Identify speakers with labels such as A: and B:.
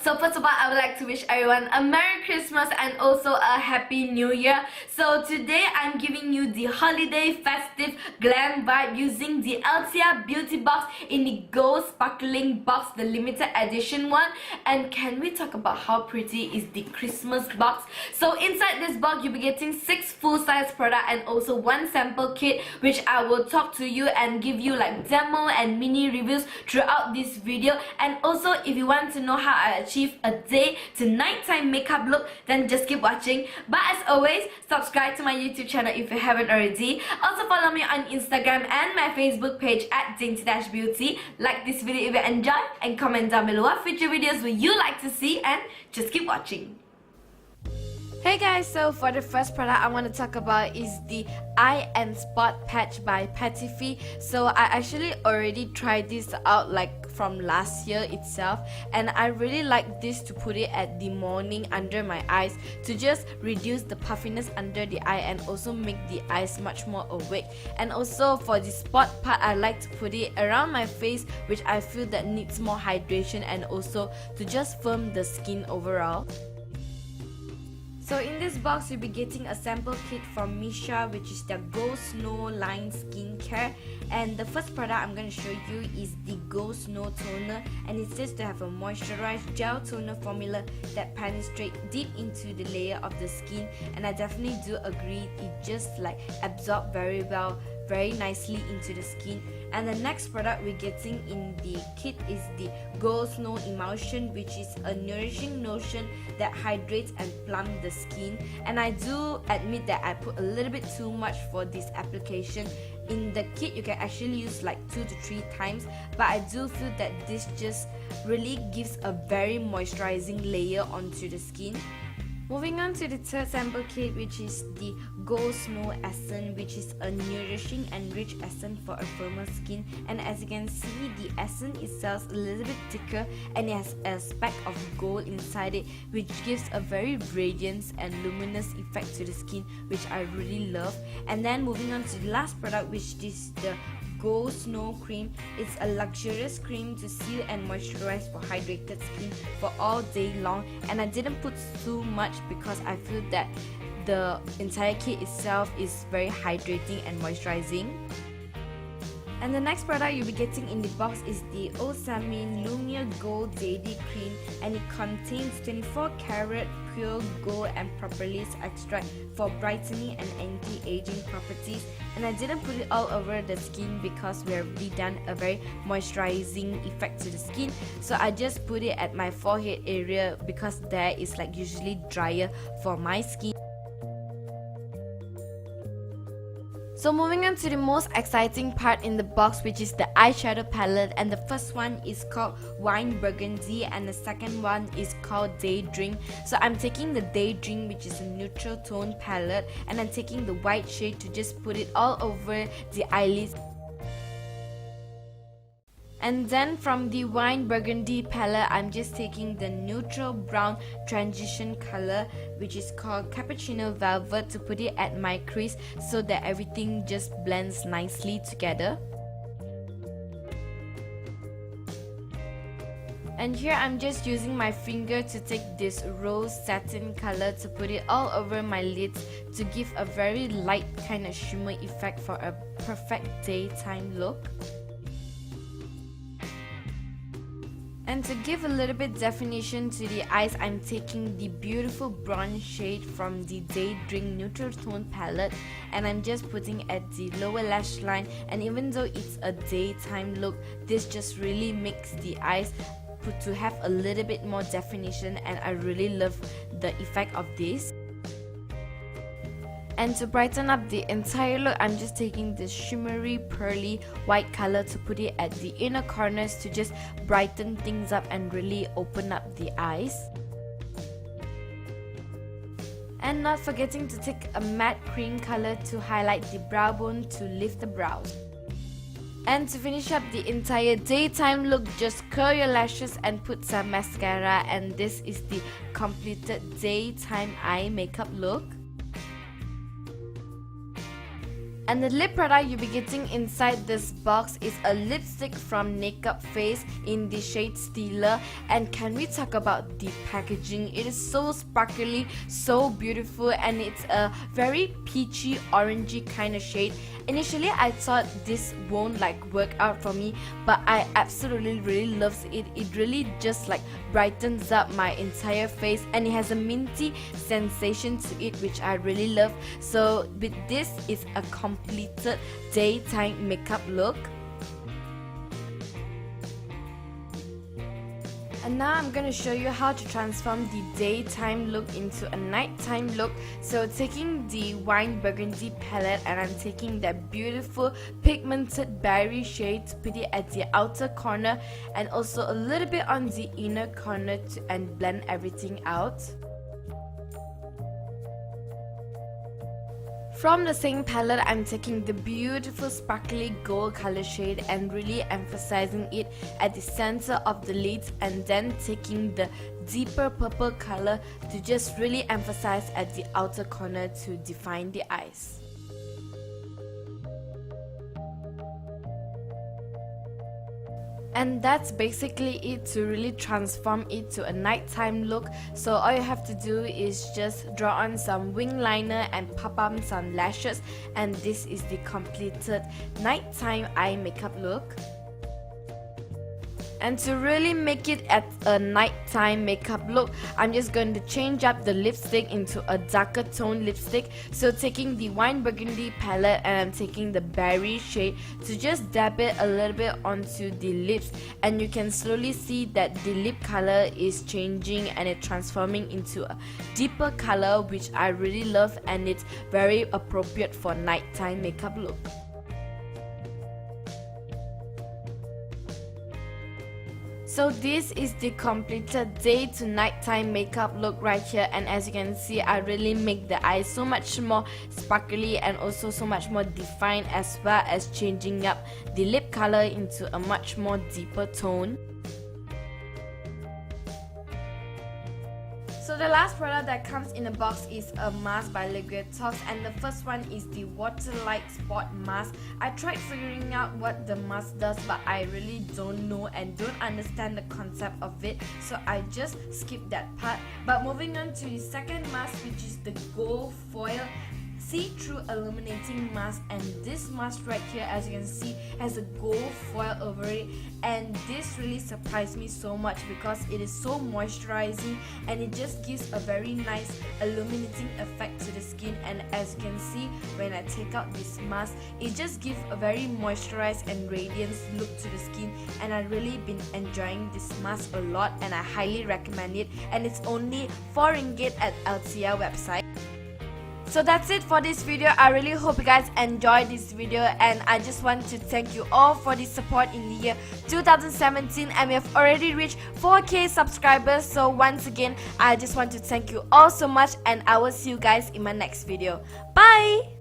A: So first of all, I would like to wish everyone a Merry Christmas and also a Happy New Year. So today I'm giving you the holiday festive glam vibe using the Althea Beauty box in the gold sparkling box, the limited edition one. And can we talk about how pretty is the Christmas box? So inside this box you'll be getting 6 full-size products and also 1 sample kit, which I will talk to you and give you like demo and mini reviews throughout this video. And also if you want to know how I achieve a day to nighttime makeup look, then just keep watching. But as always, subscribe to my YouTube channel if you haven't already. Also follow me on Instagram and my Facebook page at DaintyDashBeauty. Like this video if you enjoy and comment down below what future videos would you like to see, and just keep watching. Hey guys, so for the first product I want to talk about is the Eye and Spot Patch by Petitfi. So I actually already tried this out like from last year itself, and I really like this to put it at the morning under my eyes to just reduce the puffiness under the eye and also make the eyes much more awake. And also for the spot part, I like to put it around my face, which I feel that needs more hydration and also to just firm the skin overall. So in this box, you'll be getting a sample kit from Misha, which is the Gold Snow Line Skincare. And the first product I'm going to show you is the Gold Snow Toner, and it says to have a moisturized gel toner formula that penetrates deep into the layer of the skin. And I definitely do agree, it just like absorbs very well, very nicely into the skin. And the next product we're getting in the kit is the Gold Snow Emulsion, which is a nourishing lotion that hydrates and plumps the skin. And I do admit that I put a little bit too much for this application. In the kit you can actually use like 2 to 3 times, but I do feel that this just really gives a very moisturizing layer onto the skin. Moving on to the third sample kit, which is the Gold Snow Essence, which is a nourishing and rich essence for a firmer skin. And as you can see, the essence itself is a little bit thicker and it has a speck of gold inside it, which gives a very radiant and luminous effect to the skin, which I really love. And then moving on to the last product, which is the Gold Snow Cream. It's a luxurious cream to seal and moisturize for hydrated skin for all day long, and I didn't put too much because I feel that the entire kit itself is very hydrating and moisturizing. And the next product you'll be getting in the box is the Osamin Lumia Gold Daily Cream, and it contains 24 karat pure gold and propolis extract for brightening and anti-aging properties. And I didn't put it all over the skin because we have already done a very moisturizing effect to the skin, so I just put it at my forehead area because there is like usually drier for my skin. So moving on to the most exciting part in the box, which is the eyeshadow palette. And the first one is called Wine Burgundy and the second one is called Daydream. So I'm taking the Daydream, which is a neutral tone palette, and I'm taking the white shade to just put it all over the eyelids. And then from the Wine Burgundy palette, I'm just taking the neutral brown transition color, which is called Cappuccino Velvet, to put it at my crease so that everything just blends nicely together. And here I'm just using my finger to take this rose satin color to put it all over my lids to give a very light kind of shimmer effect for a perfect daytime look. And to give a little bit definition to the eyes, I'm taking the beautiful bronze shade from the Daydream Neutral Tone palette, and I'm just putting at the lower lash line. And even though it's a daytime look, this just really makes the eyes to have a little bit more definition, and I really love the effect of this. And to brighten up the entire look, I'm just taking this shimmery pearly white color to put it at the inner corners to just brighten things up and really open up the eyes. And not forgetting to take a matte cream color to highlight the brow bone to lift the brows. And to finish up the entire daytime look, just curl your lashes and put some mascara, and this is the completed daytime eye makeup look. And the lip product you'll be getting inside this box is a lipstick from Nakeup Face in the shade Steeler. And can we talk about the packaging? It is so sparkly, so beautiful, and it's a very peachy, orangey kind of shade. Initially, I thought this won't work out for me, but I absolutely really loves it. It really just brightens up my entire face, and it has a minty sensation to it, which I really love. So with this is a completed daytime makeup look. And now I'm going to show you how to transform the daytime look into a nighttime look. So taking the wine burgundy palette, and I'm taking that beautiful pigmented berry shade to put it at the outer corner and also a little bit on the inner corner and blend everything out. From the same palette, I'm taking the beautiful sparkly gold color shade and really emphasizing it at the center of the lids, and then taking the deeper purple color to just really emphasize at the outer corner to define the eyes. And that's basically it to really transform it to a nighttime look. So all you have to do is just draw on some wing liner and pop on some lashes, and this is the completed nighttime eye makeup look. And to really make it at a nighttime makeup look, I'm just going to change up the lipstick into a darker tone lipstick. So taking the wine burgundy palette, and I'm taking the berry shade to just dab it a little bit onto the lips, and you can slowly see that the lip color is changing and it's transforming into a deeper color, which I really love, and it's very appropriate for nighttime makeup look. So this is the completed day to nighttime makeup look right here, and as you can see, I really make the eyes so much more sparkly and also so much more defined, as well as changing up the lip color into a much more deeper tone. So the last product that comes in the box is a mask by Tox, and the first one is the Water Light Spot Mask. I tried figuring out what the mask does, but I really don't know and don't understand the concept of it, so I just skipped that part. But moving on to the second mask, which is the Gold Foil See-Through Illuminating Mask, and this mask right here, as you can see, has a gold foil over it, and this really surprised me so much because it is so moisturizing and it just gives a very nice illuminating effect to the skin. And as you can see, when I take out this mask, it just gives a very moisturized and radiant look to the skin, and I've really been enjoying this mask a lot, and I highly recommend it, and it's only 4 ringgit at Althea website. So that's it for this video. I really hope you guys enjoyed this video, and I just want to thank you all for the support in the year 2017, and we have already reached 4K subscribers. So once again, I just want to thank you all so much, and I will see you guys in my next video. Bye!